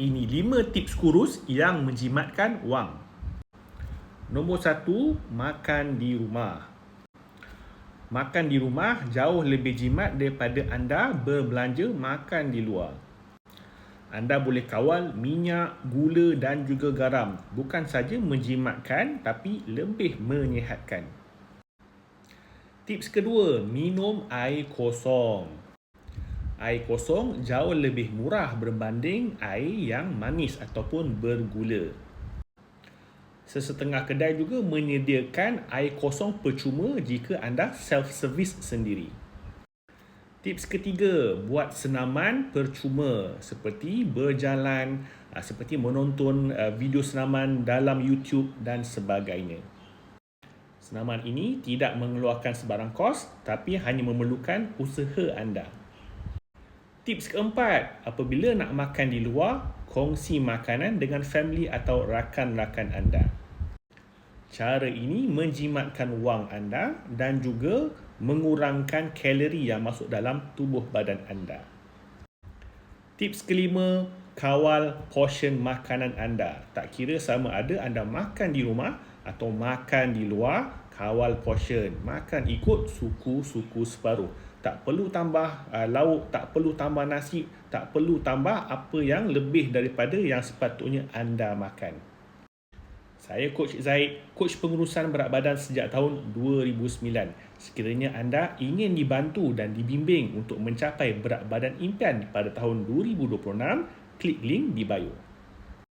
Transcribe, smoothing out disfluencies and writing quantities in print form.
Ini 5 tips kurus yang menjimatkan wang. Nombor 1, makan di rumah. Makan di rumah jauh lebih jimat daripada anda berbelanja makan di luar. Anda boleh kawal minyak, gula dan juga garam. Bukan saja menjimatkan tapi lebih menyihatkan. Tips kedua, minum air kosong. Air kosong jauh lebih murah berbanding air yang manis ataupun bergula. Sesetengah kedai juga menyediakan air kosong percuma jika anda self-service sendiri. Tips ketiga, buat senaman percuma seperti berjalan, seperti menonton video senaman dalam YouTube dan sebagainya. Senaman ini tidak mengeluarkan sebarang kos tapi hanya memerlukan usaha anda. Tips keempat, apabila nak makan di luar, kongsi makanan dengan family atau rakan-rakan anda. Cara ini menjimatkan wang anda dan juga mengurangkan kalori yang masuk dalam tubuh badan anda. Tips kelima, kawal portion makanan anda. Tak kira sama ada anda makan di rumah atau makan di luar, kawal portion. Makan ikut suku-suku separuh. Tak perlu tambah lauk, tak perlu tambah nasi, tak perlu tambah apa yang lebih daripada yang sepatutnya anda makan. Saya Coach Zaid, Coach pengurusan berat badan sejak tahun 2009. Sekiranya anda ingin dibantu dan dibimbing untuk mencapai berat badan impian pada tahun 2026, klik link di bio.